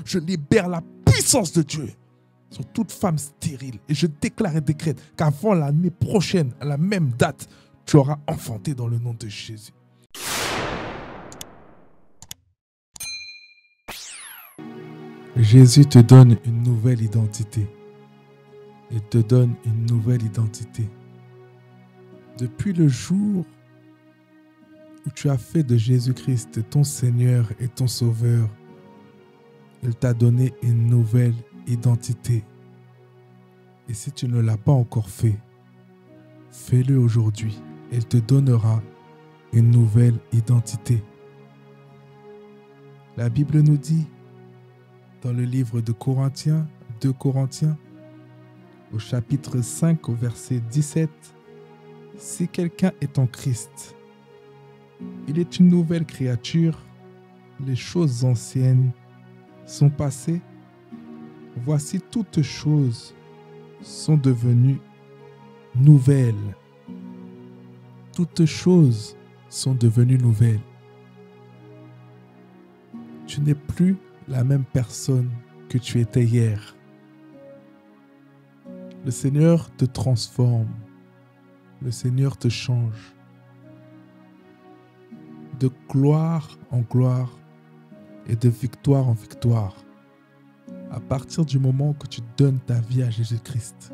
Je libère la puissance de Dieu sur toute femme stérile. Et je déclare et décrète qu'avant l'année prochaine, à la même date, tu auras enfanté dans le nom de Jésus. Jésus te donne une nouvelle identité. Il te donne une nouvelle identité. Depuis le jour où tu as fait de Jésus-Christ ton Seigneur et ton Sauveur, il t'a donné une nouvelle identité. Et si tu ne l'as pas encore fait, fais-le aujourd'hui. Il te donnera une nouvelle identité. La Bible nous dit, dans le livre de Corinthiens, 2 Corinthiens, au chapitre 5, au verset 17, « Si quelqu'un est en Christ, il est une nouvelle créature, les choses anciennes sont passées, voici toutes choses sont devenues nouvelles. » Toutes choses sont devenues nouvelles. Tu n'es plus la même personne que tu étais hier. Le Seigneur te transforme. Le Seigneur te change. De gloire en gloire et de victoire en victoire. À partir du moment que tu donnes ta vie à Jésus-Christ.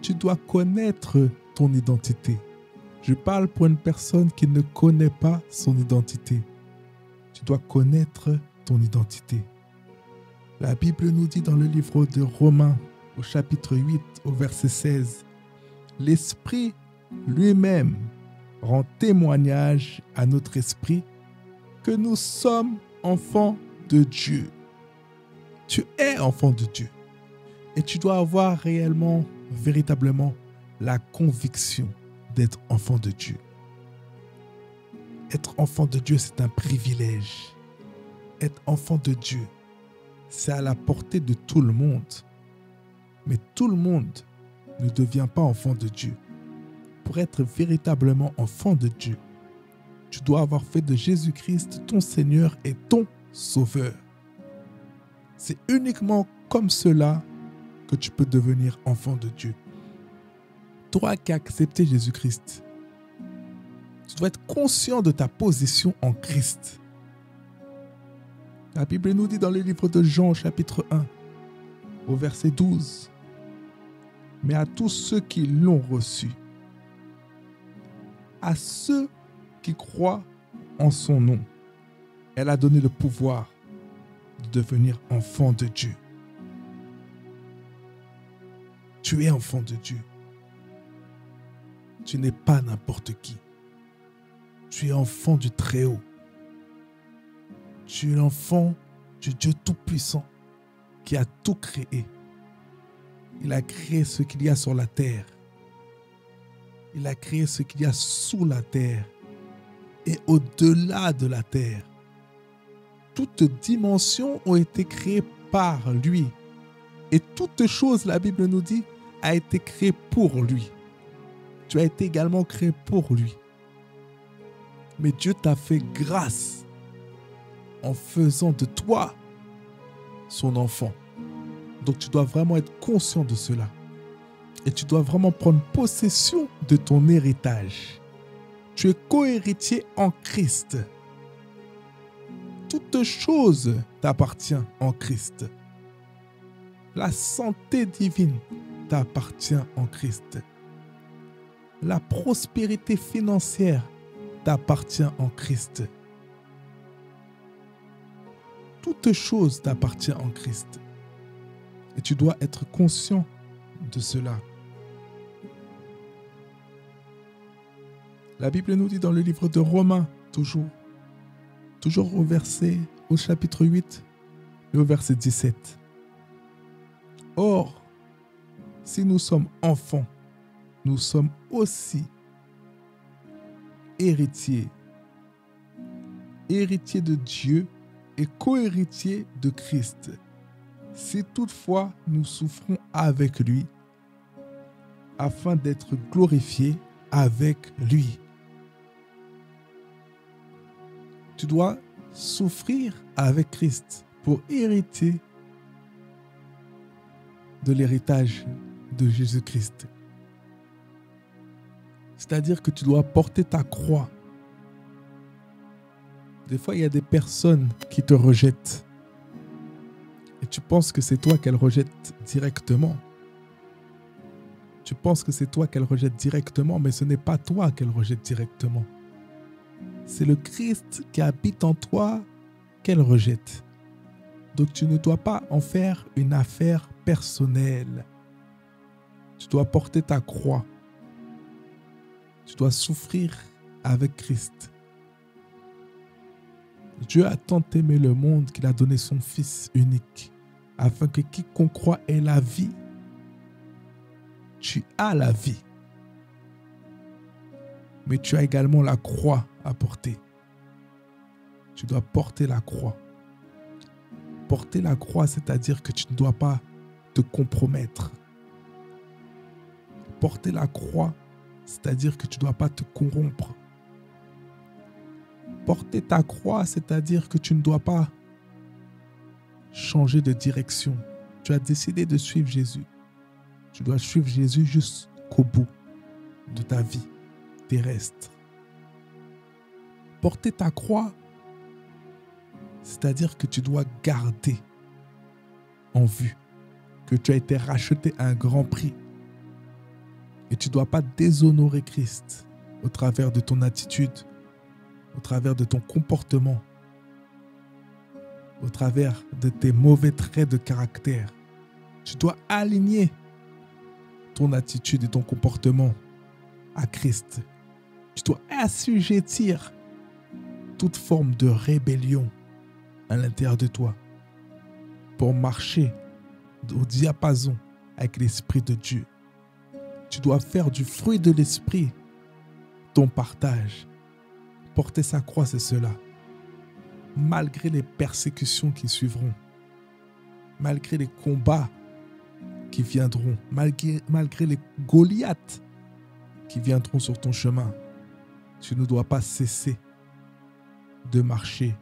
Tu dois connaître ton identité. Je parle pour une personne qui ne connaît pas son identité. Tu dois connaître ton identité. La Bible nous dit dans le livre de Romains, au chapitre 8, au verset 16, « L'Esprit lui-même rend témoignage à notre esprit que nous sommes enfants de Dieu. » Tu es enfant de Dieu. Et tu dois avoir réellement, véritablement, la conviction d'être enfant de Dieu. Être enfant de Dieu, c'est un privilège. Être enfant de Dieu, c'est à la portée de tout le monde. Mais tout le monde ne devient pas enfant de Dieu. Pour être véritablement enfant de Dieu, tu dois avoir fait de Jésus-Christ ton Seigneur et ton Sauveur. C'est uniquement comme cela que tu peux devenir enfant de Dieu. Toi qui as accepté Jésus-Christ, tu dois être conscient de ta position en Christ. La Bible nous dit dans le livre de Jean, chapitre 1, au verset 12, « Mais à tous ceux qui l'ont reçu, à ceux qui croient en son nom, elle a donné le pouvoir de devenir enfant de Dieu. » Tu es enfant de Dieu. Tu n'es pas n'importe qui. Tu es enfant du Très-Haut. Tu es l'enfant du Dieu Tout-Puissant qui a tout créé. Il a créé ce qu'il y a sur la terre. Il a créé ce qu'il y a sous la terre et au-delà de la terre. Toutes dimensions ont été créées par lui. Et toute chose, la Bible nous dit, a été créée pour lui. Tu as été également créé pour lui. Mais Dieu t'a fait grâce en faisant de toi son enfant. Donc tu dois vraiment être conscient de cela. Et tu dois vraiment prendre possession de ton héritage. Tu es co-héritier en Christ. Toute chose t'appartient en Christ. La santé divine t'appartient en Christ. La prospérité financière t'appartient en Christ. Toute chose t'appartient en Christ. Et tu dois être conscient de cela. La Bible nous dit dans le livre de Romains, toujours au chapitre 8 et au verset 17. « Or, si nous sommes enfants, nous sommes aussi héritiers, héritiers de Dieu et co-héritiers de Christ, si toutefois nous souffrons avec lui, afin d'être glorifiés avec lui. » Tu dois souffrir avec Christ pour hériter de l'héritage de Jésus-Christ. C'est-à-dire que tu dois porter ta croix. Des fois, il y a des personnes qui te rejettent. Et tu penses que c'est toi qu'elles rejettent directement. Tu penses que c'est toi qu'elles rejettent directement, mais ce n'est pas toi qu'elles rejettent directement. C'est le Christ qui habite en toi qu'elles rejettent. Donc tu ne dois pas en faire une affaire personnelle. Tu dois porter ta croix. Tu dois souffrir avec Christ. Dieu a tant aimé le monde qu'il a donné son Fils unique, afin que quiconque croit ait la vie. Tu as la vie. Mais tu as également la croix à porter. Tu dois porter la croix. Porter la croix, c'est-à-dire que tu ne dois pas te compromettre. Porter la croix, c'est-à-dire que tu ne dois pas te corrompre. Porter ta croix, c'est-à-dire que tu ne dois pas changer de direction. Tu as décidé de suivre Jésus. Tu dois suivre Jésus jusqu'au bout de ta vie terrestre. Porter ta croix, c'est-à-dire que tu dois garder en vue que tu as été racheté à un grand prix. Et tu ne dois pas déshonorer Christ au travers de ton attitude, au travers de ton comportement, au travers de tes mauvais traits de caractère. Tu dois aligner ton attitude et ton comportement à Christ. Tu dois assujettir toute forme de rébellion à l'intérieur de toi pour marcher au diapason avec l'Esprit de Dieu. Tu dois faire du fruit de l'Esprit ton partage. Porter sa croix, c'est cela. Malgré les persécutions qui suivront, malgré les combats qui viendront, malgré les Goliaths qui viendront sur ton chemin, tu ne dois pas cesser de marcher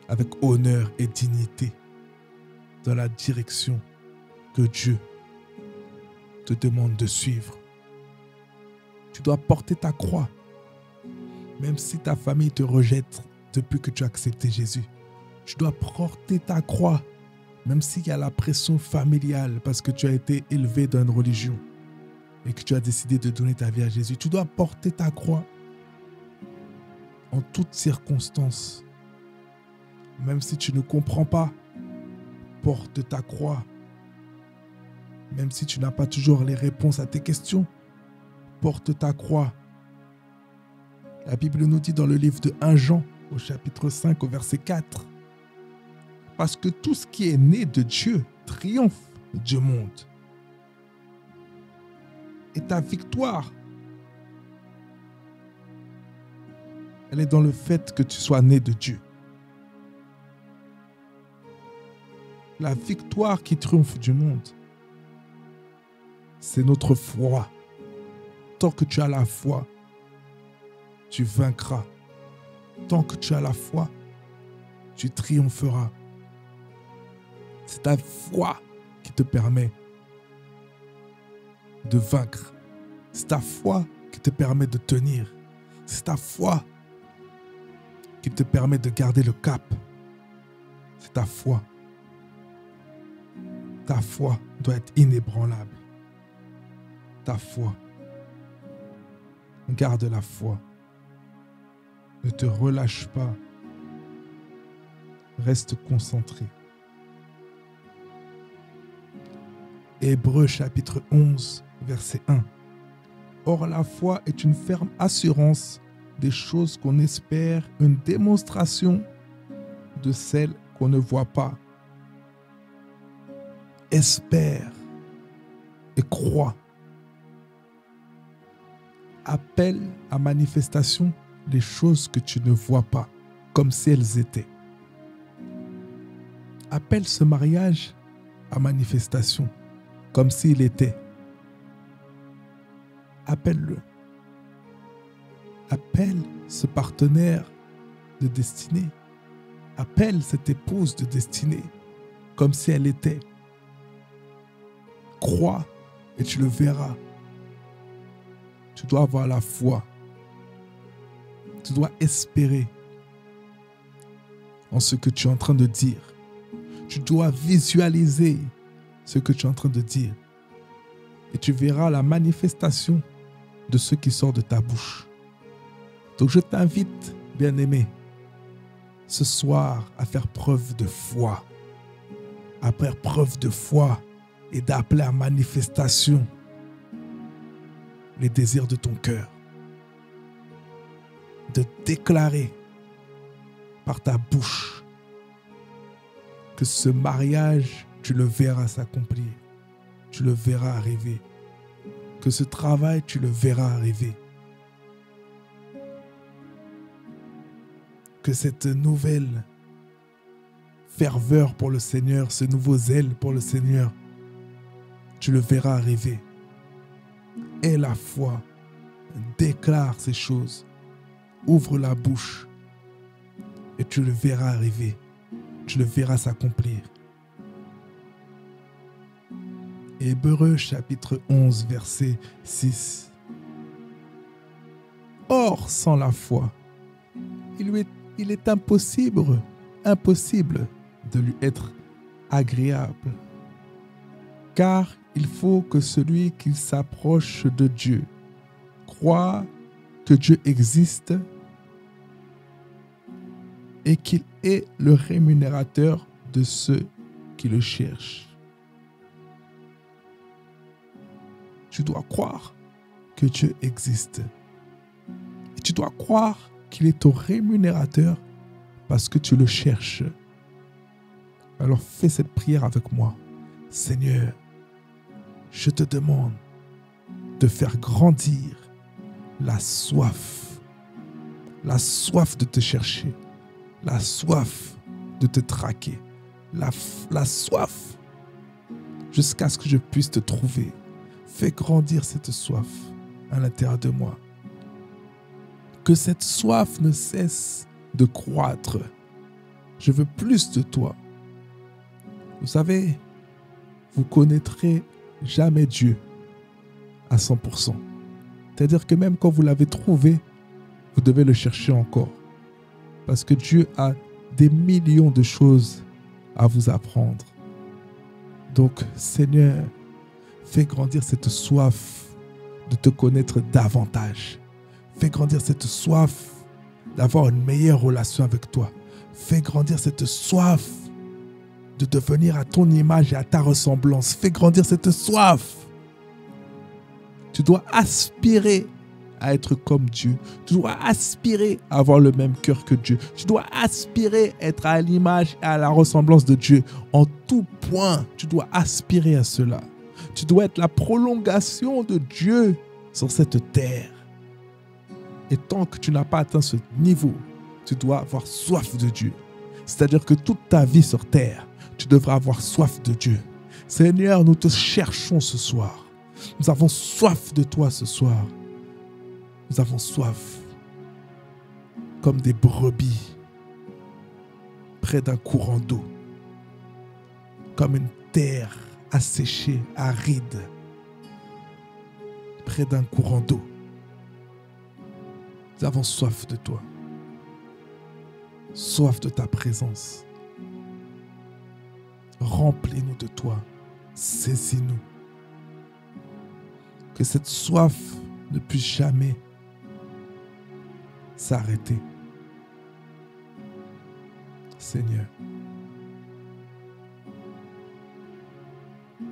avec honneur et dignité dans la direction que Dieu te demande de suivre. Tu dois porter ta croix, même si ta famille te rejette depuis que tu as accepté Jésus. Tu dois porter ta croix, même s'il y a la pression familiale parce que tu as été élevé dans une religion et que tu as décidé de donner ta vie à Jésus. Tu dois porter ta croix en toutes circonstances. Même si tu ne comprends pas, porte ta croix. Même si tu n'as pas toujours les réponses à tes questions, porte ta croix. La Bible nous dit dans le livre de 1 Jean, au chapitre 5, au verset 4, « Parce que tout ce qui est né de Dieu triomphe du monde. Et ta victoire, elle est dans le fait que tu sois né de Dieu. La victoire qui triomphe du monde, c'est notre foi. Tant que tu as la foi, tu vaincras. Tant que tu as la foi, tu triompheras. C'est ta foi qui te permet de vaincre. C'est ta foi qui te permet de tenir. C'est ta foi qui te permet de garder le cap. C'est ta foi. Ta foi doit être inébranlable. Ta foi. Garde la foi. Ne te relâche pas. Reste concentré. Hébreux chapitre 11, verset 1. Or la foi est une ferme assurance des choses qu'on espère, une démonstration de celles qu'on ne voit pas. Espère et crois. Appelle à manifestation les choses que tu ne vois pas, comme si elles étaient. Appelle ce mariage à manifestation, comme s'il était. Appelle-le. Appelle ce partenaire de destinée Appelle cette épouse de destinée comme si elle était. Crois et tu le verras. Tu dois avoir la foi. Tu dois espérer en ce que tu es en train de dire. Tu dois visualiser ce que tu es en train de dire. Et tu verras la manifestation de ce qui sort de ta bouche. Donc je t'invite, bien-aimé, ce soir à faire preuve de foi. À faire preuve de foi et d'appeler à manifestation les désirs de ton cœur. De déclarer par ta bouche que ce mariage, tu le verras s'accomplir. Tu le verras arriver. Que ce travail, tu le verras arriver. Que cette nouvelle ferveur pour le Seigneur, ce nouveau zèle pour le Seigneur, tu le verras arriver. Aie la foi. Déclare ces choses. Ouvre la bouche et tu le verras arriver. Tu le verras s'accomplir. Hébreux chapitre 11, verset 6. Or, sans la foi, il est impossible de lui être agréable. Car il faut que celui qui s'approche de Dieu croit que Dieu existe et qu'il est le rémunérateur de ceux qui le cherchent. Tu dois croire que Dieu existe. Et tu dois croire qu'il est ton rémunérateur parce que tu le cherches. Alors fais cette prière avec moi. Seigneur, je te demande de faire grandir la soif de te chercher, la soif de te traquer, la soif jusqu'à ce que je puisse te trouver. Fais grandir cette soif à l'intérieur de moi. Que cette soif ne cesse de croître. Je veux plus de toi. Vous savez, vous connaîtrez jamais Dieu à 100%. C'est-à-dire que même quand vous l'avez trouvé, vous devez le chercher encore. Parce que Dieu a des millions de choses à vous apprendre. Donc, Seigneur, fais grandir cette soif de te connaître davantage. Fais grandir cette soif d'avoir une meilleure relation avec toi. Fais grandir cette soif de devenir à ton image et à ta ressemblance. Fais grandir cette soif. Tu dois aspirer à être comme Dieu. Tu dois aspirer à avoir le même cœur que Dieu. Tu dois aspirer à être à l'image et à la ressemblance de Dieu. En tout point, tu dois aspirer à cela. Tu dois être la prolongation de Dieu sur cette terre. Et tant que tu n'as pas atteint ce niveau, tu dois avoir soif de Dieu. C'est-à-dire que toute ta vie sur terre, tu devras avoir soif de Dieu. Seigneur, nous te cherchons ce soir. Nous avons soif de toi ce soir. Nous avons soif comme des brebis près d'un courant d'eau, comme une terre asséchée, aride, près d'un courant d'eau. Nous avons soif de toi, soif de ta présence. Remplis-nous de toi, saisis-nous. Que cette soif ne puisse jamais s'arrêter. Seigneur,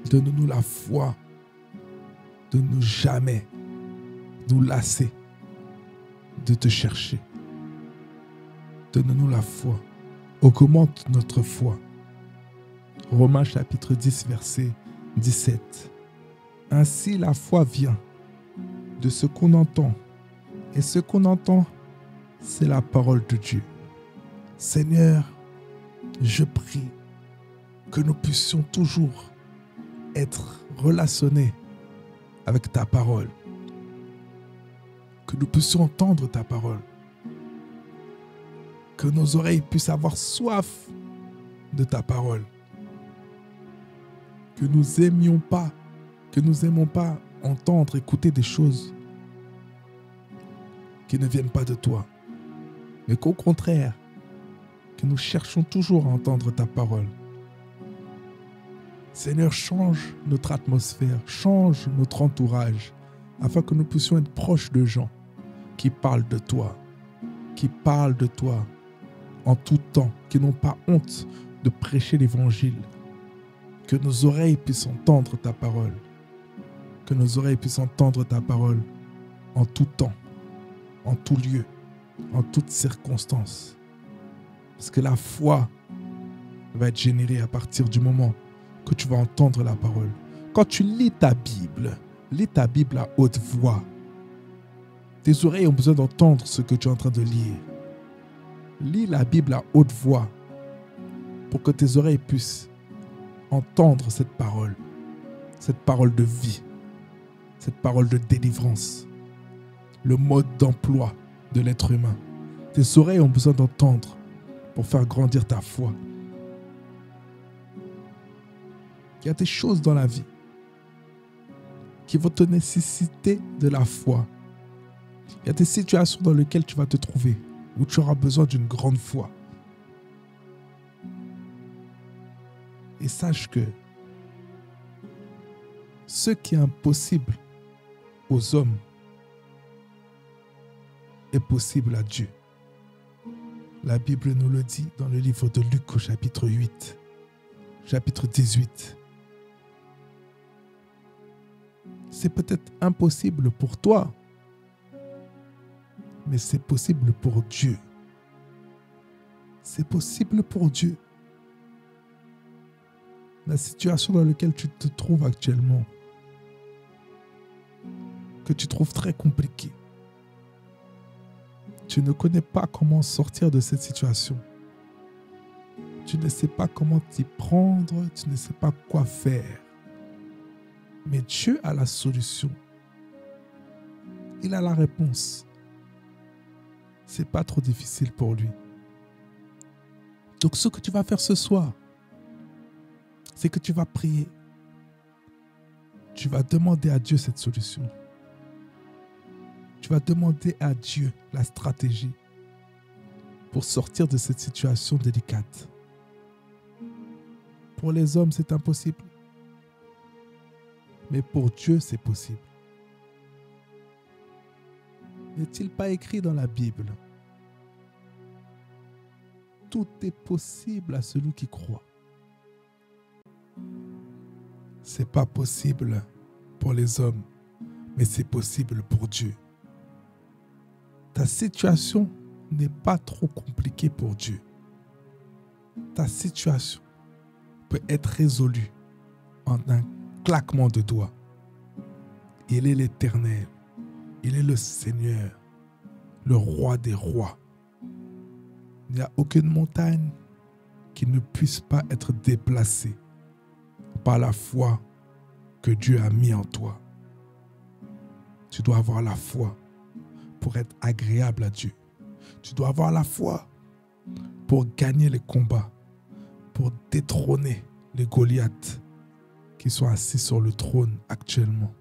donne-nous la foi de ne jamais nous lasser de te chercher. Donne-nous la foi. Augmente notre foi. Romains chapitre 10, verset 17. Ainsi la foi vient de ce qu'on entend. Et ce qu'on entend, c'est la parole de Dieu. Seigneur, je prie que nous puissions toujours être relationnés avec ta parole. Que nous puissions entendre ta parole. Que nos oreilles puissent avoir soif de ta parole. Que nous n'aimons pas entendre, écouter des choses qui ne viennent pas de toi. Mais qu'au contraire, que nous cherchons toujours à entendre ta parole. Seigneur, change notre atmosphère, change notre entourage, afin que nous puissions être proches de gens qui parlent de toi en tout temps, qui n'ont pas honte de prêcher l'évangile. Que nos oreilles puissent entendre ta parole. Que nos oreilles puissent entendre ta parole en tout temps, en tout lieu, en toutes circonstances. Parce que la foi va être générée à partir du moment que tu vas entendre la parole. Quand tu lis ta Bible à haute voix. Tes oreilles ont besoin d'entendre ce que tu es en train de lire. Lis la Bible à haute voix pour que tes oreilles puissent entendre cette parole de vie, cette parole de délivrance, le mode d'emploi de l'être humain. Tes oreilles ont besoin d'entendre pour faire grandir ta foi. Il y a des choses dans la vie qui vont te nécessiter de la foi. Il y a des situations dans lesquelles tu vas te trouver où tu auras besoin d'une grande foi. Et sache que ce qui est impossible aux hommes est possible à Dieu. La Bible nous le dit dans le livre de Luc au chapitre 8, chapitre 18. C'est peut-être impossible pour toi, mais c'est possible pour Dieu. C'est possible pour Dieu. La situation dans laquelle tu te trouves actuellement, que tu trouves très compliquée, tu ne connais pas comment sortir de cette situation. Tu ne sais pas comment t'y prendre, tu ne sais pas quoi faire. Mais Dieu a la solution. Il a la réponse. C'est pas trop difficile pour lui. Donc ce que tu vas faire ce soir, c'est que tu vas prier. Tu vas demander à Dieu cette solution. Tu vas demander à Dieu la stratégie pour sortir de cette situation délicate. Pour les hommes, c'est impossible. Mais pour Dieu, c'est possible. N'est-il pas écrit dans la Bible? Tout est possible à celui qui croit. C'est pas possible pour les hommes, mais c'est possible pour Dieu. Ta situation n'est pas trop compliquée pour Dieu. Ta situation peut être résolue en un claquement de doigts. Il est l'Éternel. Il est le Seigneur, le roi des rois. Il n'y a aucune montagne qui ne puisse pas être déplacée par la foi que Dieu a mis en toi. Tu dois avoir la foi pour être agréable à Dieu. Tu dois avoir la foi pour gagner les combats, pour détrôner les Goliaths qui sont assis sur le trône actuellement.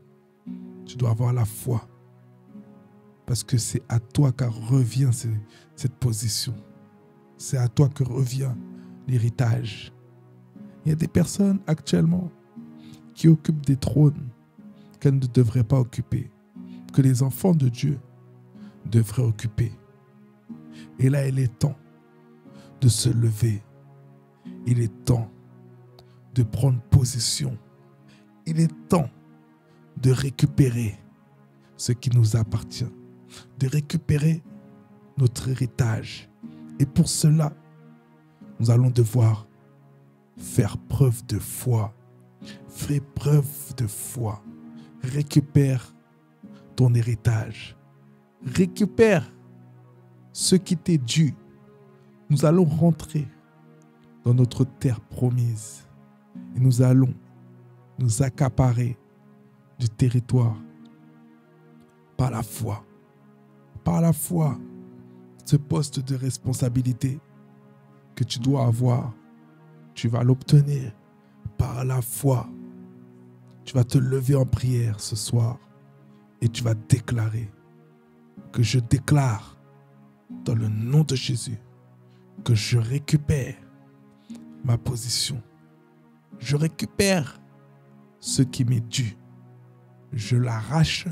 Tu dois avoir la foi parce que c'est à toi que revient cette position. C'est à toi que revient l'héritage. Il y a des personnes actuellement qui occupent des trônes qu'elles ne devraient pas occuper, que les enfants de Dieu devraient occuper. Et là, il est temps de se lever. Il est temps de prendre position. Il est temps de récupérer ce qui nous appartient, de récupérer notre héritage. Et pour cela, nous allons devoir faire preuve de foi. Fais preuve de foi. Récupère ton héritage. Récupère ce qui t'est dû. Nous allons rentrer dans notre terre promise et nous allons nous accaparer du territoire par la foi. Par la foi, ce poste de responsabilité que tu dois avoir, tu vas l'obtenir par la foi. Tu vas te lever en prière ce soir et tu vas déclarer que je déclare dans le nom de Jésus que je récupère ma position. Je récupère ce qui m'est dû. Je l'arrache,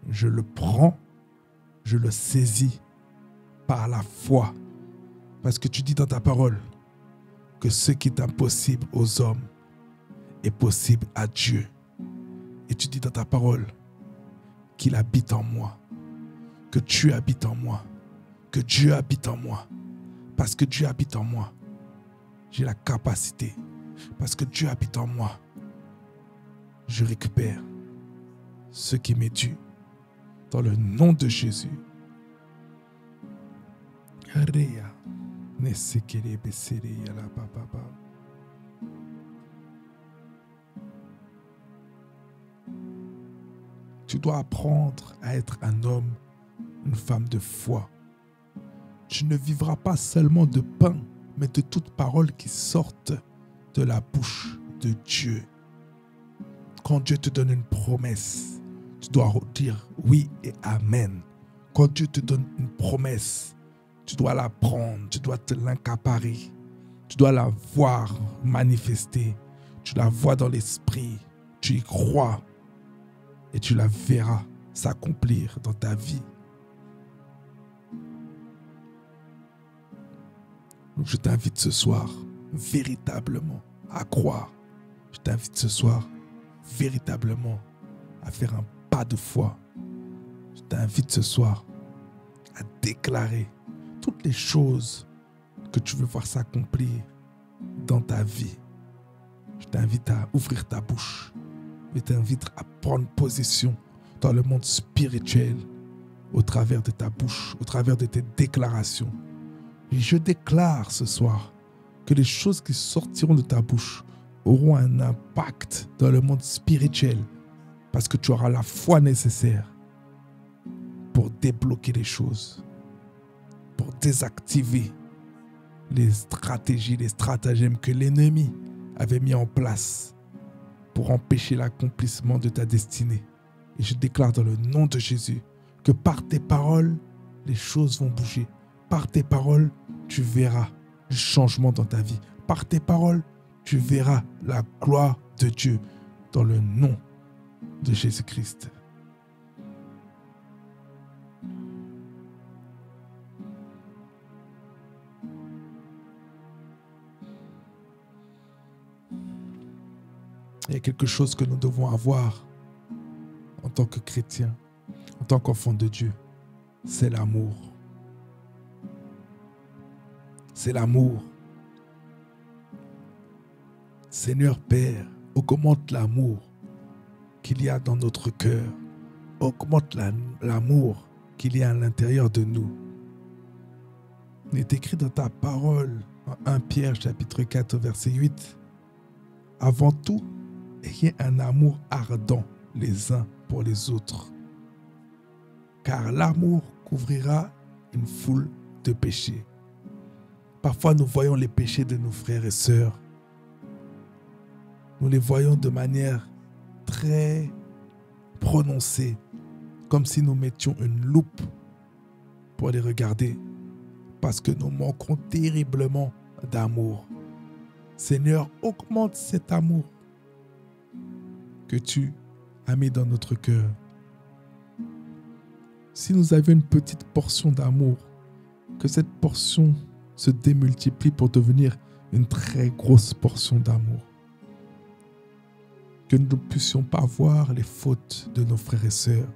je le prends, je le saisis par la foi. Parce que tu dis dans ta parole que ce qui est impossible aux hommes est possible à Dieu. Et tu dis dans ta parole qu'il habite en moi, que tu habites en moi, que Dieu habite en moi. Parce que Dieu habite en moi, j'ai la capacité. Parce que Dieu habite en moi, je récupère ce qui m'est dû dans le nom de Jésus. Tu dois apprendre à être un homme, une femme de foi. Tu ne vivras pas seulement de pain, mais de toute parole qui sortent de la bouche de Dieu. Quand Dieu te donne une promesse, tu dois dire oui et amen. Quand Dieu te donne une promesse, tu dois la prendre, tu dois te l'accaparer. Tu dois la voir manifester. Tu la vois dans l'esprit. Tu y crois et tu la verras s'accomplir dans ta vie. Donc je t'invite ce soir véritablement à croire. Je t'invite ce soir véritablement à faire un pas de foi. Je t'invite ce soir à déclarer toutes les choses que tu veux voir s'accomplir dans ta vie. Je t'invite à ouvrir ta bouche. Je t'invite à prendre position dans le monde spirituel au travers de ta bouche, au travers de tes déclarations. Et je déclare ce soir que les choses qui sortiront de ta bouche auront un impact dans le monde spirituel parce que tu auras la foi nécessaire pour débloquer les choses, pour désactiver les stratégies, les stratagèmes que l'ennemi avait mis en place pour empêcher l'accomplissement de ta destinée. Et je déclare dans le nom de Jésus que par tes paroles, les choses vont bouger. Par tes paroles, tu verras le changement dans ta vie. Par tes paroles, tu verras la gloire de Dieu dans le nom de Jésus-Christ. Il y a quelque chose que nous devons avoir en tant que chrétiens, en tant qu'enfants de Dieu. C'est l'amour. C'est l'amour. Seigneur Père, augmente l'amour qu'il y a dans notre cœur. Augmente l'amour qu'il y a à l'intérieur de nous. Il est écrit dans ta parole, en 1 Pierre chapitre 4, verset 8. Avant tout, ayez un amour ardent les uns pour les autres. Car l'amour couvrira une foule de péchés. Parfois, nous voyons les péchés de nos frères et sœurs. Nous les voyons de manière très prononcée, comme si nous mettions une loupe pour les regarder, parce que nous manquons terriblement d'amour. Seigneur, augmente cet amour que tu as mis dans notre cœur. Si nous avions une petite portion d'amour, que cette portion se démultiplie pour devenir une très grosse portion d'amour. Que nous ne puissions pas voir les fautes de nos frères et sœurs.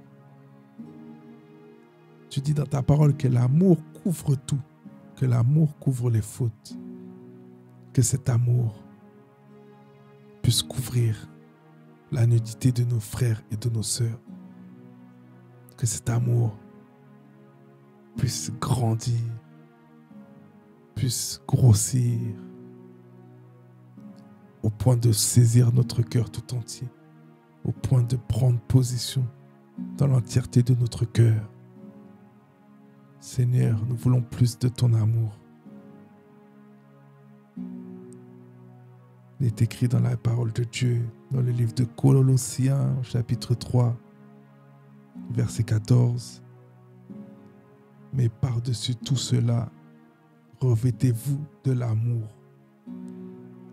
Tu dis dans ta parole que l'amour couvre tout, que l'amour couvre les fautes. Que cet amour puisse couvrir la nudité de nos frères et de nos sœurs. Que cet amour puisse grandir, puisse grossir, au point de saisir notre cœur tout entier, au point de prendre position dans l'entièreté de notre cœur. Seigneur, nous voulons plus de ton amour. Il est écrit dans la parole de Dieu, dans le livre de Colossiens, chapitre 3, verset 14. Mais par-dessus tout cela, revêtez-vous de l'amour,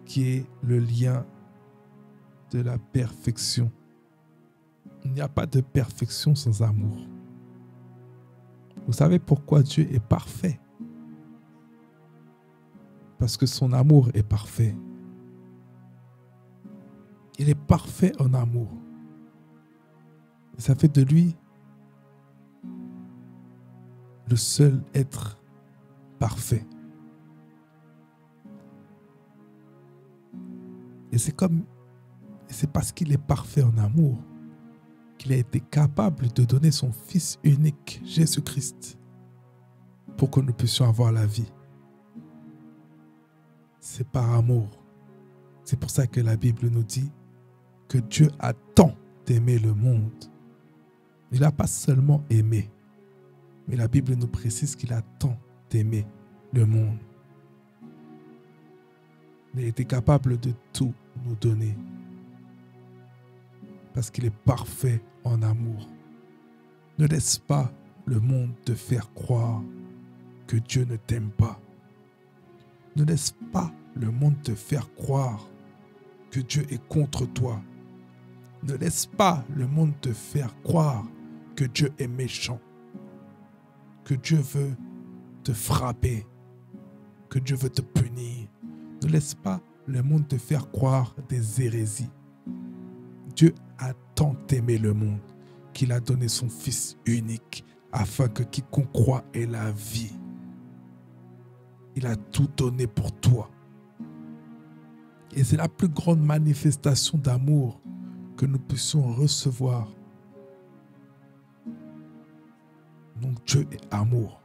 qui est le lien de la perfection. Il n'y a pas de perfection sans amour. Vous savez pourquoi Dieu est parfait? Parce que son amour est parfait. Il est parfait en amour. Et ça fait de lui le seul être parfait. Et c'est parce qu'il est parfait en amour qu'il a été capable de donner son Fils unique, Jésus-Christ, pour que nous puissions avoir la vie. C'est par amour. C'est pour ça que la Bible nous dit que Dieu a tant aimé le monde. Il n'a pas seulement aimé, mais la Bible nous précise qu'il a tant aimé le monde. Il a été capable de tout nous donner parce qu'il est parfait en amour. Ne laisse pas le monde te faire croire que Dieu ne t'aime pas. Ne laisse pas le monde te faire croire que Dieu est contre toi. Ne laisse pas le monde te faire croire que Dieu est méchant, que Dieu veut te frapper, que Dieu veut te punir. Ne laisse pas le monde te faire croire des hérésies. Dieu a tant aimé le monde qu'il a donné son Fils unique afin que quiconque croit ait la vie. Il a tout donné pour toi. Et c'est la plus grande manifestation d'amour que nous puissions recevoir. Donc Dieu est amour.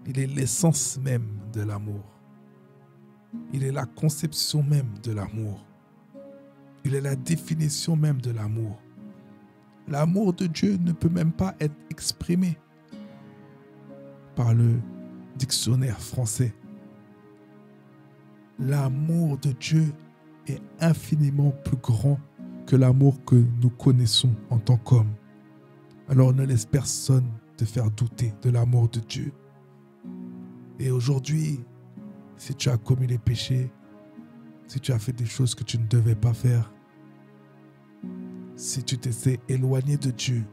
Il est l'essence même de l'amour. Il est la conception même de l'amour. Il est la définition même de l'amour. L'amour de Dieu ne peut même pas être exprimé par le dictionnaire français. L'amour de Dieu est infiniment plus grand que l'amour que nous connaissons en tant qu'hommes. Alors ne laisse personne te faire douter de l'amour de Dieu. Et aujourd'hui, si tu as commis les péchés, si tu as fait des choses que tu ne devais pas faire, si tu t'es éloigné de Dieu,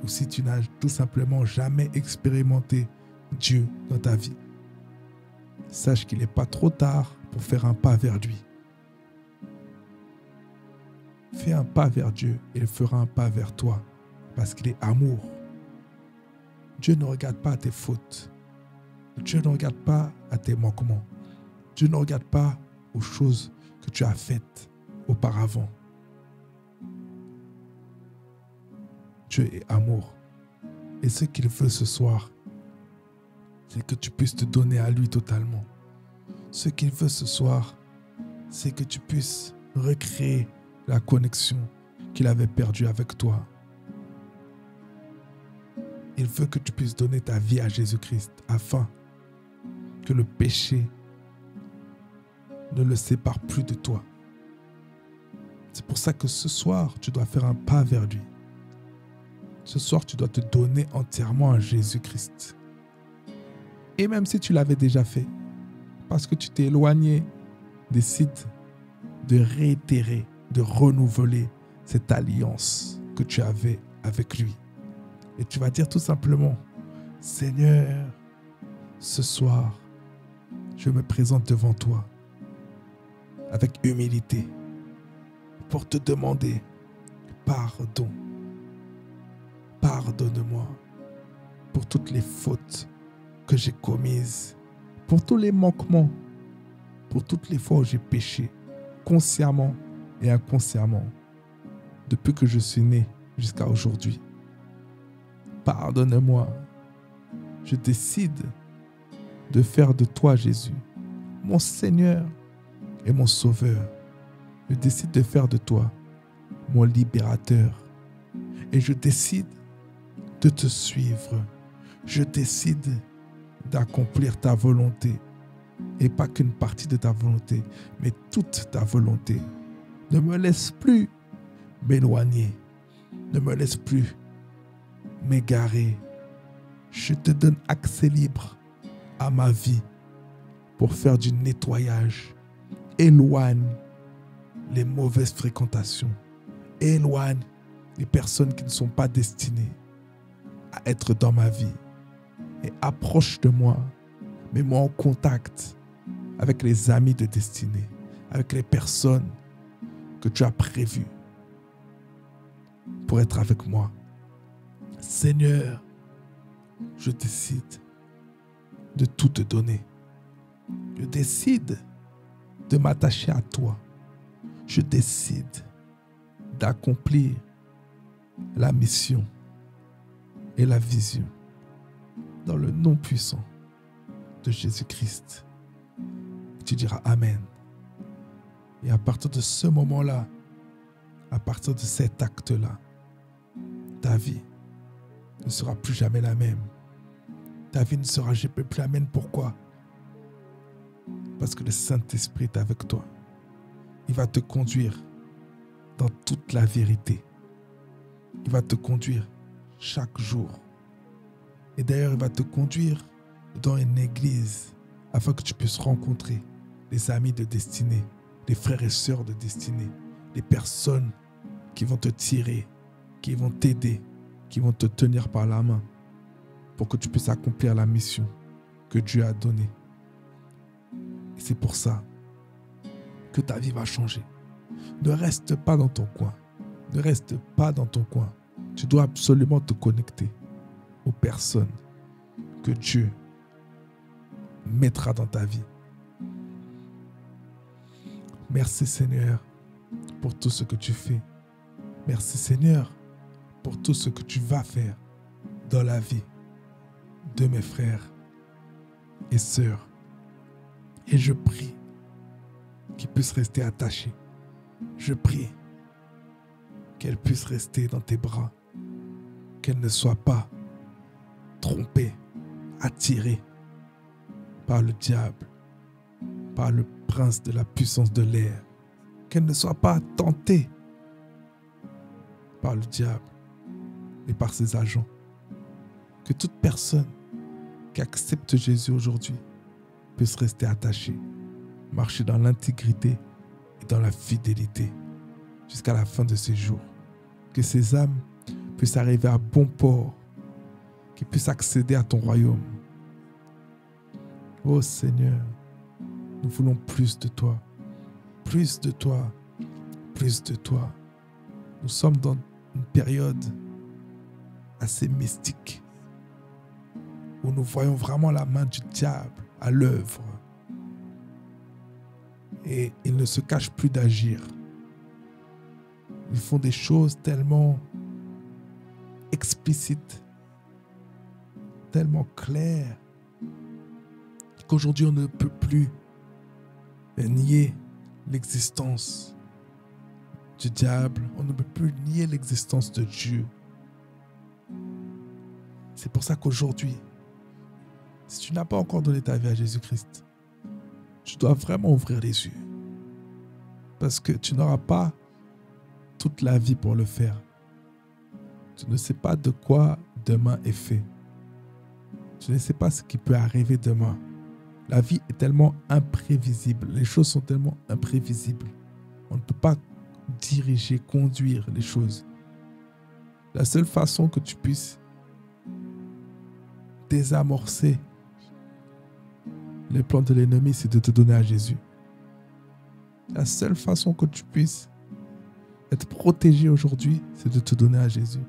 ou si tu n'as tout simplement jamais expérimenté Dieu dans ta vie, sache qu'il n'est pas trop tard pour faire un pas vers lui. Fais un pas vers Dieu et il fera un pas vers toi parce qu'il est amour. Dieu ne regarde pas à tes fautes. Dieu ne regarde pas à tes manquements. Dieu ne regarde pas aux choses que tu as faites auparavant. Dieu est amour. Et ce qu'il veut ce soir, c'est que tu puisses te donner à lui totalement. Ce qu'il veut ce soir, c'est que tu puisses recréer la connexion qu'il avait perdue avec toi. Il veut que tu puisses donner ta vie à Jésus-Christ afin que le péché ne le sépare plus de toi. C'est pour ça que ce soir, tu dois faire un pas vers lui. Ce soir, tu dois te donner entièrement à Jésus-Christ. Et même si tu l'avais déjà fait, parce que tu t'es éloigné, décide de réitérer, de renouveler cette alliance que tu avais avec lui. Et tu vas dire tout simplement, Seigneur, ce soir, je me présente devant toi avec humilité pour te demander pardon. Pardonne-moi pour toutes les fautes que j'ai commises, pour tous les manquements, pour toutes les fois où j'ai péché, consciemment et inconsciemment, depuis que je suis né jusqu'à aujourd'hui. Pardonne-moi. Je décide de faire de toi, Jésus, mon Seigneur et mon Sauveur. Je décide de faire de toi mon libérateur. Et je décide de te suivre. Je décide d'accomplir ta volonté. Et pas qu'une partie de ta volonté, mais toute ta volonté. Ne me laisse plus m'éloigner. Ne me laisse plus m'égarer. Je te donne accès libre à ma vie pour faire du nettoyage. Éloigne les mauvaises fréquentations. Éloigne les personnes qui ne sont pas destinées à être dans ma vie. Et approche de moi. Mets-moi en contact avec les amis de destinée, avec les personnes que tu as prévues pour être avec moi. Seigneur, je décide de tout te donner. Je décide de m'attacher à toi. Je décide d'accomplir la mission et la vision dans le nom puissant de Jésus-Christ. Tu diras Amen. Et à partir de ce moment-là, à partir de cet acte-là, ta vie ne sera plus jamais la même. Ta vie ne sera jamais plus la même. Pourquoi? Parce que le Saint-Esprit est avec toi. Il va te conduire dans toute la vérité. Il va te conduire chaque jour. Et d'ailleurs, il va te conduire dans une église afin que tu puisses rencontrer des amis de destinée, des frères et sœurs de destinée, des personnes qui vont te tirer, qui vont t'aider, qui vont te tenir par la main pour que tu puisses accomplir la mission que Dieu a donnée. Et c'est pour ça que ta vie va changer. Ne reste pas dans ton coin. Ne reste pas dans ton coin. Tu dois absolument te connecter aux personnes que Dieu mettra dans ta vie. Merci Seigneur pour tout ce que tu fais. Merci Seigneur pour tout ce que tu vas faire dans la vie de mes frères et sœurs. Et je prie qu'ils puissent rester attachés. Je prie qu'elles puissent rester dans tes bras. Qu'elles ne soient pas trompées, attirées par le diable, par le prince de la puissance de l'air. Qu'elles ne soient pas tentées par le diable et par ses agents. Que toute personne qui accepte Jésus aujourd'hui puisse rester attachée, marcher dans l'intégrité et dans la fidélité jusqu'à la fin de ses jours. Que ces âmes puissent arriver à bon port, qu'ils puissent accéder à ton royaume. Oh Seigneur, nous voulons plus de toi, plus de toi, plus de toi. Nous sommes dans une période assez mystique où nous voyons vraiment la main du diable à l'œuvre. Et il ne se cache plus d'agir. Ils font des choses tellement explicites, tellement claires, qu'aujourd'hui on ne peut plus nier l'existence du diable, on ne peut plus nier l'existence de Dieu. C'est pour ça qu'aujourd'hui, si tu n'as pas encore donné ta vie à Jésus-Christ, tu dois vraiment ouvrir les yeux. Parce que tu n'auras pas toute la vie pour le faire. Tu ne sais pas de quoi demain est fait. Tu ne sais pas ce qui peut arriver demain. La vie est tellement imprévisible. Les choses sont tellement imprévisibles. On ne peut pas diriger, conduire les choses. La seule façon que tu puisses désamorcer les plans de l'ennemi, c'est de te donner à Jésus. La seule façon que tu puisses être protégé aujourd'hui, c'est de te donner à Jésus.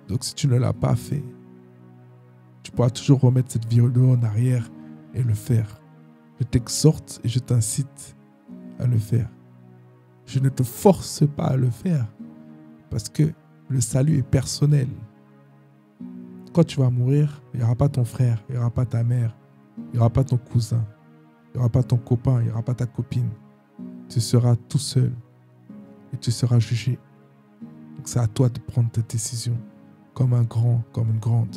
Donc si tu ne l'as pas fait, tu pourras toujours remettre cette vidéo en arrière et le faire. Je t'exhorte et je t'incite à le faire. Je ne te force pas à le faire parce que le salut est personnel. Quand tu vas mourir, il n'y aura pas ton frère, il n'y aura pas ta mère, il n'y aura pas ton cousin, il n'y aura pas ton copain, il n'y aura pas ta copine. Tu seras tout seul et tu seras jugé. Donc c'est à toi de prendre tes décisions. comme un grand, comme une grande.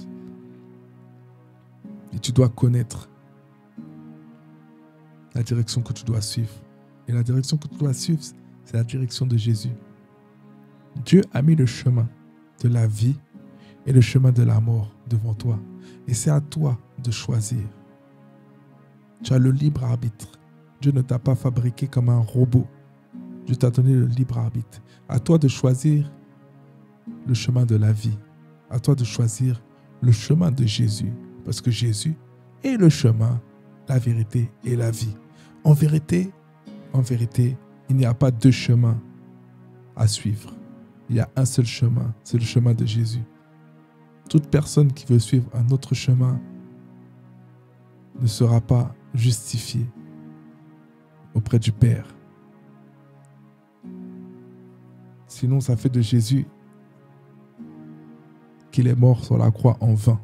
Et tu dois connaître la direction que tu dois suivre. Et la direction que tu dois suivre, c'est la direction de Jésus. Dieu a mis le chemin de la vie et le chemin de la mort devant toi. Et c'est à toi de choisir. Tu as le libre arbitre. Dieu ne t'a pas fabriqué comme un robot. Dieu t'a donné le libre arbitre. À toi de choisir le chemin de la vie. À toi de choisir le chemin de Jésus. Parce que Jésus est le chemin, la vérité et la vie. En vérité, il n'y a pas deux chemins à suivre. Il y a un seul chemin, c'est le chemin de Jésus. Toute personne qui veut suivre un autre chemin ne sera pas justifiée auprès du Père. Sinon, ça fait de Jésus qu'il est mort sur la croix en vain.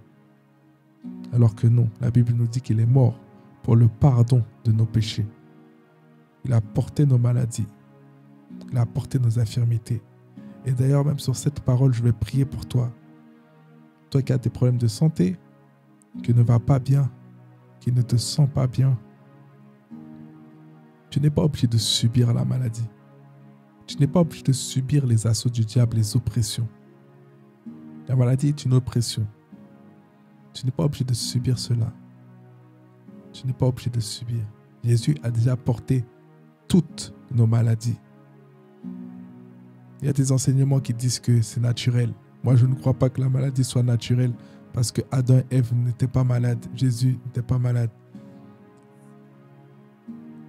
Alors que non, la Bible nous dit qu'il est mort pour le pardon de nos péchés. Il a porté nos maladies. Il a porté nos infirmités. Et d'ailleurs, même sur cette parole, je vais prier pour toi. Toi qui as des problèmes de santé, qui ne va pas bien, qui ne te sent pas bien. Tu n'es pas obligé de subir la maladie. Tu n'es pas obligé de subir les assauts du diable, les oppressions. La maladie est une oppression. Tu n'es pas obligé de subir cela. Tu n'es pas obligé de subir. Jésus a déjà porté toutes nos maladies. Il y a des enseignements qui disent que c'est naturel. Moi, je ne crois pas que la maladie soit naturelle parce que Adam et Ève n'étaient pas malades. Jésus n'était pas malade.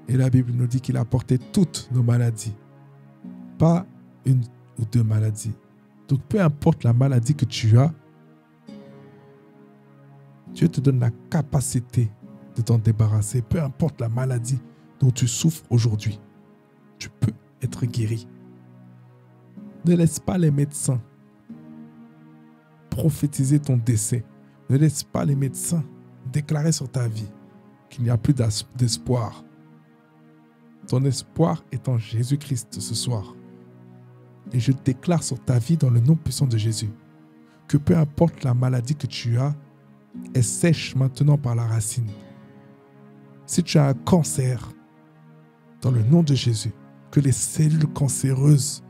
Et la Bible nous dit qu'il a porté toutes nos maladies. Pas une ou deux maladies. Donc, peu importe la maladie que tu as, Dieu te donne la capacité de t'en débarrasser. Peu importe la maladie dont tu souffres aujourd'hui, tu peux être guéri. Ne laisse pas les médecins prophétiser ton décès. Ne laisse pas les médecins déclarer sur ta vie qu'il n'y a plus d'espoir. Ton espoir est en Jésus-Christ ce soir. Et je déclare sur ta vie dans le nom puissant de Jésus que peu importe la maladie que tu as, elle sèche maintenant par la racine. Si tu as un cancer, dans le nom de Jésus, que les cellules cancéreuses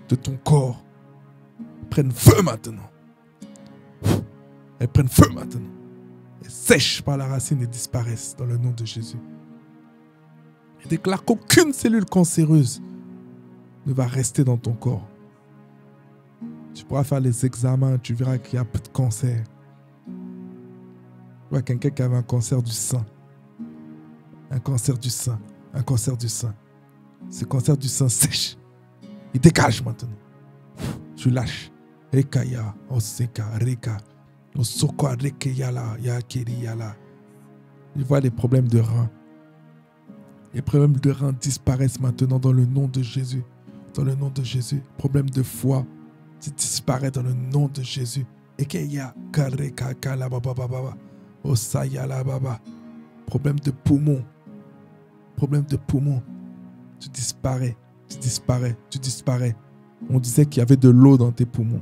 de ton corps prennent feu maintenant. Elles prennent feu maintenant. Elles sèchent par la racine et disparaissent dans le nom de Jésus. Je déclare qu'aucune cellule cancéreuse ne va rester dans ton corps. Tu pourras faire les examens, tu verras qu'il n'y a plus de cancer. Tu vois quelqu'un qui avait un cancer du sein. Un cancer du sein. Un cancer du sein. Ce cancer du sein sèche. Il dégage maintenant. Tu lâches. Ekaya, oseka, reka, osoko, rekeyala, yakiriyala. Tu vois les problèmes de reins. Les problèmes de reins disparaissent maintenant dans le nom de Jésus. Dans le nom de Jésus. Problème de foie, tu disparais dans le nom de Jésus. Ekeya, kareka, kala, baba, baba, osayala, baba. Problème de poumon. Problème de poumon. Tu disparais, tu disparais, tu disparais. On disait qu'il y avait de l'eau dans tes poumons.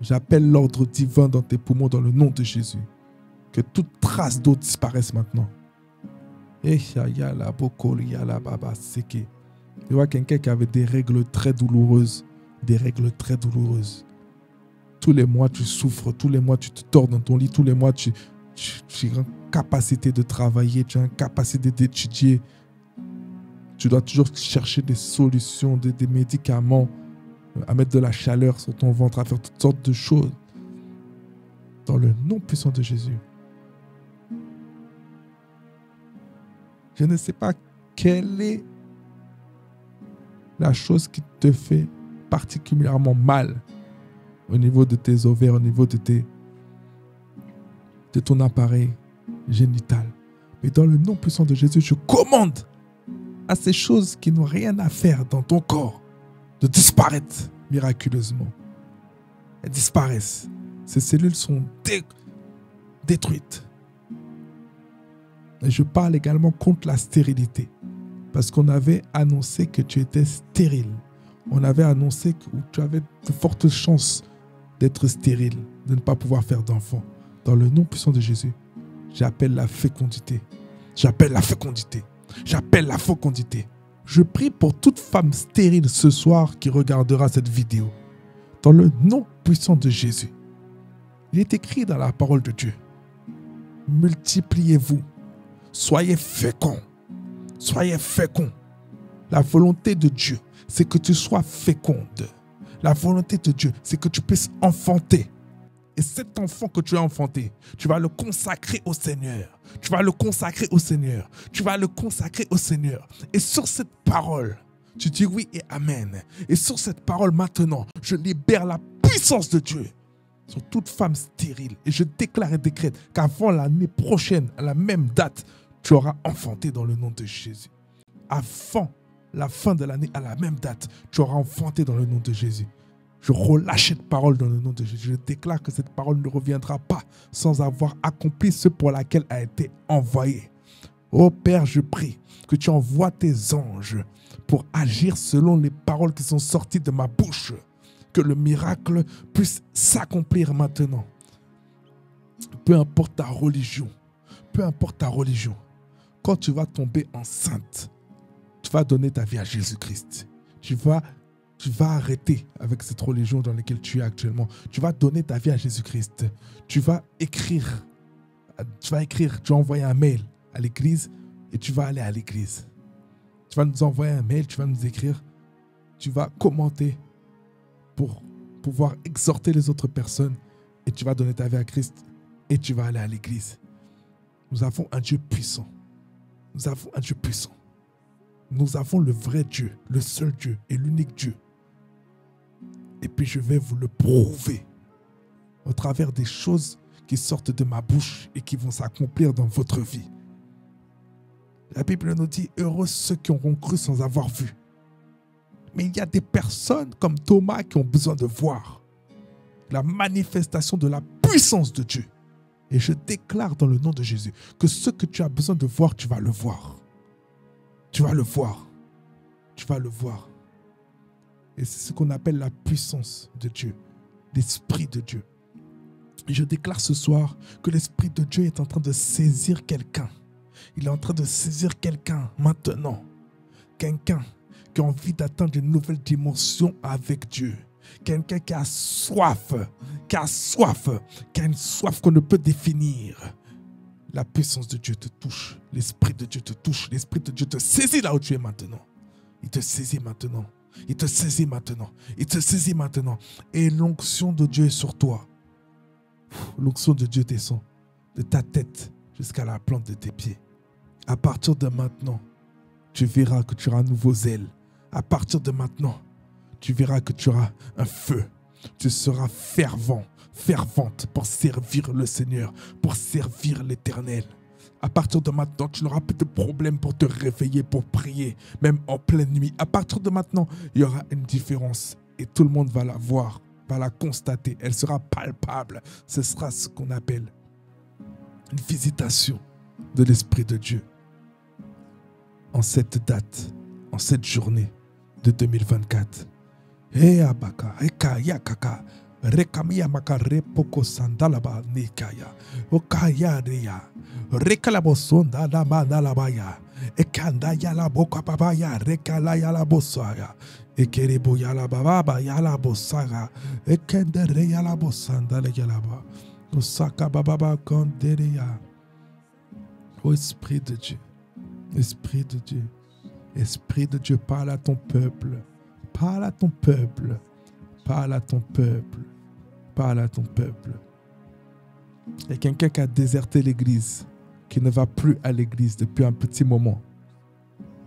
J'appelle l'ordre divin dans tes poumons dans le nom de Jésus. Que toute trace d'eau disparaisse maintenant. Tu vois quelqu'un qui avait des règles très douloureuses. Des règles très douloureuses. Tous les mois, tu souffres. Tous les mois, tu te tords dans ton lit. Tous les mois, tu as une capacité de travailler. Tu as une capacité d'étudier. Tu dois toujours chercher des solutions, des médicaments, à mettre de la chaleur sur ton ventre, à faire toutes sortes de choses. Dans le nom puissant de Jésus. Je ne sais pas quelle est la chose qui te fait particulièrement mal au niveau de tes ovaires, au niveau de ton appareil génital. Mais dans le nom puissant de Jésus, je commande à ces choses qui n'ont rien à faire dans ton corps de disparaître miraculeusement. Elles disparaissent. Ces cellules sont détruites. Et je parle également contre la stérilité. Parce qu'on avait annoncé que tu étais stérile. On avait annoncé que tu avais de fortes chances d'être stérile, de ne pas pouvoir faire d'enfants. Dans le nom puissant de Jésus, j'appelle la fécondité. J'appelle la fécondité. J'appelle la fécondité. Je prie pour toute femme stérile ce soir qui regardera cette vidéo. Dans le nom puissant de Jésus. Il est écrit dans la parole de Dieu. Multipliez-vous. Soyez féconds. Soyez féconds. La volonté de Dieu, c'est que tu sois féconde. La volonté de Dieu, c'est que tu puisses enfanter. Et cet enfant que tu as enfanté, tu vas le consacrer au Seigneur. Tu vas le consacrer au Seigneur. Tu vas le consacrer au Seigneur. Et sur cette parole, tu dis oui et amen. Et sur cette parole maintenant, je libère la puissance de Dieu sur toute femme stérile. Et je déclare et décrète qu'avant l'année prochaine, à la même date, tu auras enfanté dans le nom de Jésus. Avant la fin de l'année, à la même date, tu auras enfanté dans le nom de Jésus. Je relâche cette parole dans le nom de Jésus. Je déclare que cette parole ne reviendra pas sans avoir accompli ce pour laquelle a été envoyée. Ô Père, je prie que tu envoies tes anges pour agir selon les paroles qui sont sorties de ma bouche. Que le miracle puisse s'accomplir maintenant. Peu importe ta religion, peu importe ta religion, quand tu vas tomber enceinte, tu vas donner ta vie à Jésus-Christ. Tu vas arrêter avec cette religion dans laquelle tu es actuellement. Tu vas donner ta vie à Jésus-Christ. Tu vas écrire, tu vas envoyer un mail à l'église et tu vas aller à l'église. Tu vas nous envoyer un mail, tu vas nous écrire, tu vas commenter pour pouvoir exhorter les autres personnes et tu vas donner ta vie à Christ et tu vas aller à l'église. Nous avons un Dieu puissant. Nous avons un Dieu puissant. Nous avons le vrai Dieu, le seul Dieu et l'unique Dieu. Et puis je vais vous le prouver au travers des choses qui sortent de ma bouche et qui vont s'accomplir dans votre vie. La Bible nous dit, heureux ceux qui auront cru sans avoir vu. Mais il y a des personnes comme Thomas qui ont besoin de voir la manifestation de la puissance de Dieu. Et je déclare dans le nom de Jésus que ce que tu as besoin de voir, tu vas le voir. Tu vas le voir. Tu vas le voir. Et c'est ce qu'on appelle la puissance de Dieu, l'Esprit de Dieu. Et je déclare ce soir que l'Esprit de Dieu est en train de saisir quelqu'un. Il est en train de saisir quelqu'un maintenant. Quelqu'un qui a envie d'atteindre une nouvelle dimension avec Dieu. Quelqu'un qui a soif, qui a une soif qu'on ne peut définir. La puissance de Dieu te touche. L'Esprit de Dieu te touche. L'Esprit de Dieu te saisit là où tu es maintenant. Il te saisit maintenant. Il te saisit maintenant. Il te saisit maintenant. Et l'onction de Dieu est sur toi. L'onction de Dieu descend de ta tête jusqu'à la plante de tes pieds. À partir de maintenant, tu verras que tu auras un nouveau zèle. À partir de maintenant, tu verras que tu auras un feu. Tu seras fervent, fervente pour servir le Seigneur, pour servir l'Éternel. À partir de maintenant, tu n'auras plus de problème pour te réveiller, pour prier, même en pleine nuit. À partir de maintenant, il y aura une différence et tout le monde va la voir, va la constater. Elle sera palpable. Ce sera ce qu'on appelle une visitation de l'Esprit de Dieu. En cette date, en cette journée de 2024. Abaka, Ekaya Kaka, Rekamia Makare Poko Sandalaba Nikaya, Okaya Ria, Rekalabosonda Lamanalabaya, Ekanda Yala Boka Babaya, Rekala Yala Bosaya, Ekerebo Yala Baba Yala Bosaga, Ekendere Yala Bosanda Yalaba, Osaka Baba Konderia. Ô Esprit de Dieu, Esprit de Dieu, Esprit de Dieu, parle à ton peuple. Parle à ton peuple, parle à ton peuple, parle à ton peuple. Il y a quelqu'un qui a déserté l'église, qui ne va plus à l'église depuis un petit moment.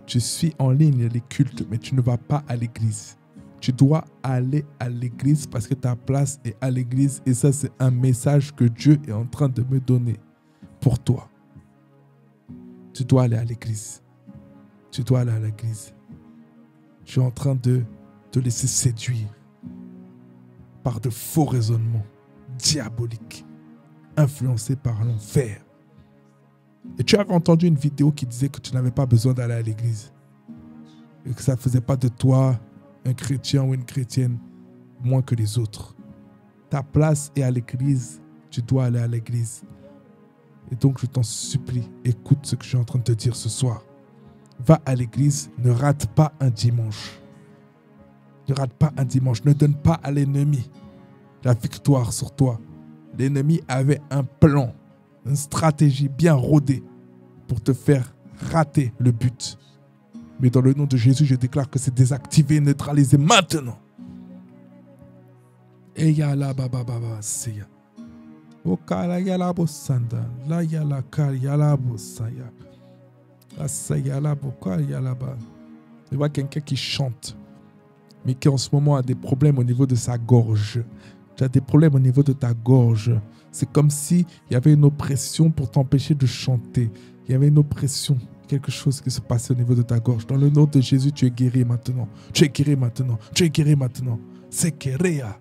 Tu suis en ligne les cultes, mais tu ne vas pas à l'église. Tu dois aller à l'église parce que ta place est à l'église et ça c'est un message que Dieu est en train de me donner pour toi. Tu dois aller à l'église. Tu dois aller à l'église. Je suis en train de te laisser séduire par de faux raisonnements diaboliques, influencés par l'enfer. Et tu avais entendu une vidéo qui disait que tu n'avais pas besoin d'aller à l'église et que ça ne faisait pas de toi un chrétien ou une chrétienne moins que les autres. Ta place est à l'église. Tu dois aller à l'église. Et donc, je t'en supplie, écoute ce que je suis en train de te dire ce soir. Va à l'église, ne rate pas un dimanche. Ne rate pas un dimanche. Ne donne pas à l'ennemi la victoire sur toi. L'ennemi avait un plan, une stratégie bien rodée pour te faire rater le but. Mais dans le nom de Jésus, je déclare que c'est désactivé, neutralisé maintenant. Et yala baba baba seya. Okala yala bosanda, la yala kar yala bosaya. Asayala boka yala ba. Je vois quelqu'un qui chante, mais qui en ce moment a des problèmes au niveau de sa gorge. Tu as des problèmes au niveau de ta gorge. C'est comme s'il y avait une oppression pour t'empêcher de chanter. Il y avait une oppression, quelque chose qui se passait au niveau de ta gorge. Dans le nom de Jésus, tu es guéri maintenant. Tu es guéri maintenant. Tu es guéri maintenant. C'est guéria.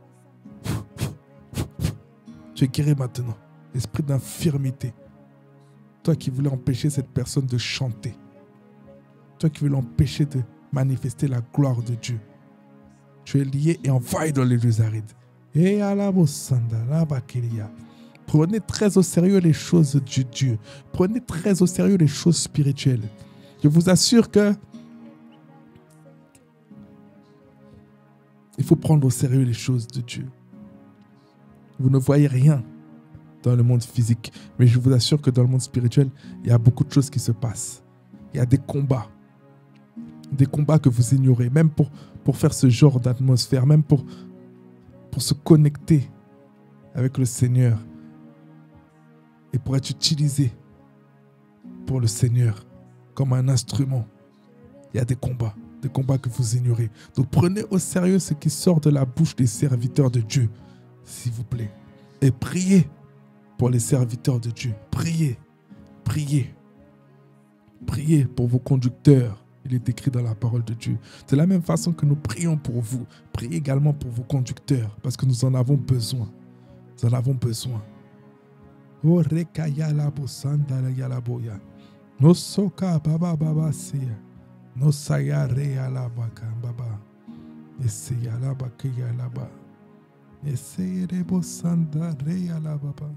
Tu es guéri maintenant. Esprit d'infirmité. Toi qui voulais empêcher cette personne de chanter. Toi qui voulais l'empêcher de manifester la gloire de Dieu. Tu es lié et envoyé dans les lieux arides. Et à la bossanda, la bakiria. Prenez très au sérieux les choses de Dieu. Prenez très au sérieux les choses spirituelles. Je vous assure que il faut prendre au sérieux les choses de Dieu. Vous ne voyez rien dans le monde physique, mais je vous assure que dans le monde spirituel, il y a beaucoup de choses qui se passent. Il y a des combats que vous ignorez, même pour faire ce genre d'atmosphère, même pour se connecter avec le Seigneur et pour être utilisé pour le Seigneur comme un instrument. Il y a des combats que vous ignorez. Donc prenez au sérieux ce qui sort de la bouche des serviteurs de Dieu, s'il vous plaît. Et priez pour les serviteurs de Dieu. Priez, priez, priez pour vos conducteurs. Il est écrit dans la parole de Dieu. De la même façon que nous prions pour vous, priez également pour vos conducteurs, parce que nous en avons besoin. Nous en avons besoin. Oh, rekaya la bosanda la yalaboya. No soka baba baba siya. No saya reya la baka baba. Eseya la bakeya la ba. Eseye re bosanda reya la baba.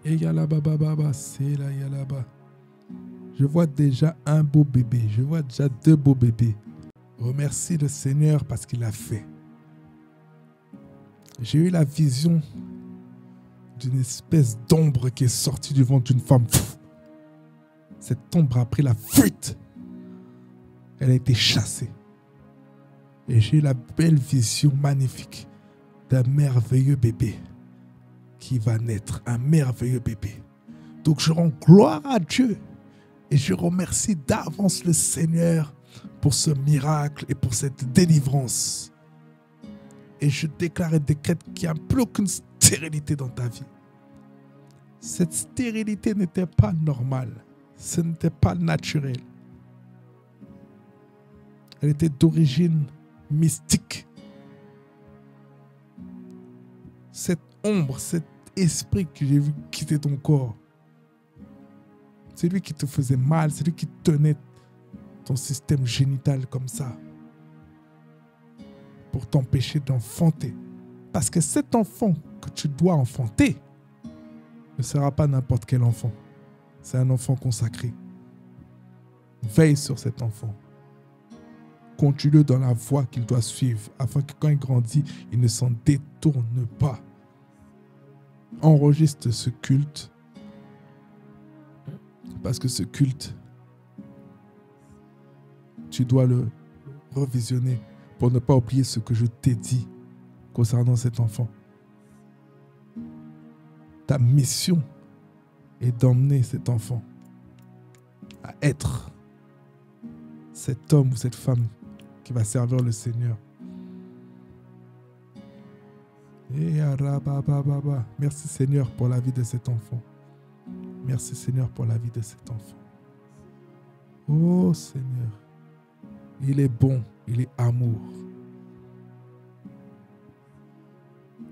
Eya la baba baba se la yalaba. Je vois déjà un beau bébé. Je vois déjà 2 beaux bébés. Remercie le Seigneur parce qu'il a fait. J'ai eu la vision d'une espèce d'ombre qui est sortie du ventre d'une femme. Cette ombre a pris la fuite. Elle a été chassée. Et j'ai eu la belle vision magnifique d'un merveilleux bébé qui va naître. Un merveilleux bébé. Donc je rends gloire à Dieu. Et je remercie d'avance le Seigneur pour ce miracle et pour cette délivrance. Et je déclare et décrète qu'il n'y a plus aucune stérilité dans ta vie. Cette stérilité n'était pas normale. Ce n'était pas naturel. Elle était d'origine mystique. Cette ombre, cet esprit que j'ai vu quitter ton corps, c'est lui qui te faisait mal, c'est lui qui tenait ton système génital comme ça pour t'empêcher d'enfanter. Parce que cet enfant que tu dois enfanter ne sera pas n'importe quel enfant. C'est un enfant consacré. Veille sur cet enfant. Conduis-le dans la voie qu'il doit suivre afin que quand il grandit, il ne s'en détourne pas. Enregistre ce culte parce que ce culte, tu dois le revisionner pour ne pas oublier ce que je t'ai dit concernant cet enfant. Ta mission est d'emmener cet enfant à être cet homme ou cette femme qui va servir le Seigneur. Merci Seigneur pour la vie de cet enfant. Merci Seigneur pour la vie de cet enfant. Oh Seigneur, il est bon, il est amour.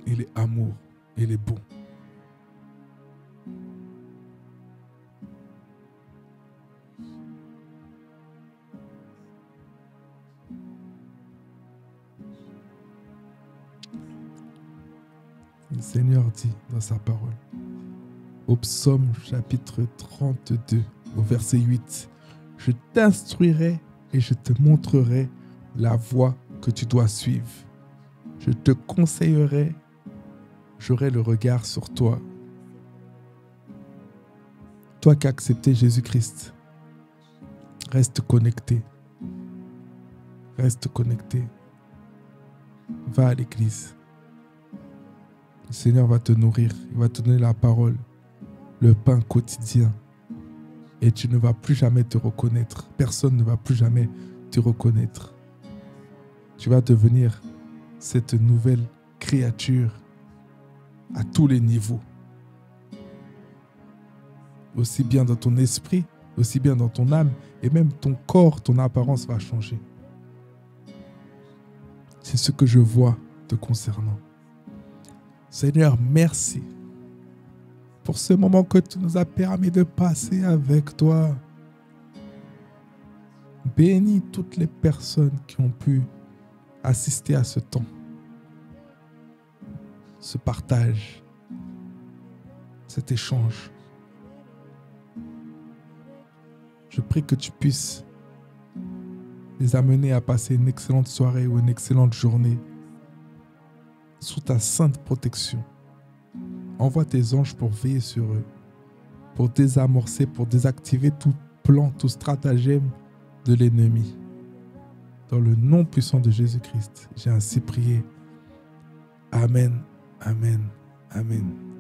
Il est amour, il est bon. Le Seigneur dit dans sa parole, au psaume chapitre 32, au verset 8, « Je t'instruirai et je te montrerai la voie que tu dois suivre. Je te conseillerai, j'aurai le regard sur toi. » Toi qui as accepté Jésus-Christ, reste connecté. Reste connecté. Va à l'église. Le Seigneur va te nourrir. Il va te donner la parole, le pain quotidien. Et tu ne vas plus jamais te reconnaître. Personne ne va plus jamais te reconnaître. Tu vas devenir cette nouvelle créature à tous les niveaux. Aussi bien dans ton esprit, aussi bien dans ton âme, et même ton corps, ton apparence va changer. C'est ce que je vois te concernant. Seigneur, merci pour ce moment que tu nous as permis de passer avec toi. Bénis toutes les personnes qui ont pu assister à ce temps, ce partage, cet échange. Je prie que tu puisses les amener à passer une excellente soirée ou une excellente journée sous ta sainte protection. Envoie tes anges pour veiller sur eux, pour désamorcer, pour désactiver tout plan, tout stratagème de l'ennemi. Dans le nom puissant de Jésus-Christ, j'ai ainsi prié. Amen, amen, amen.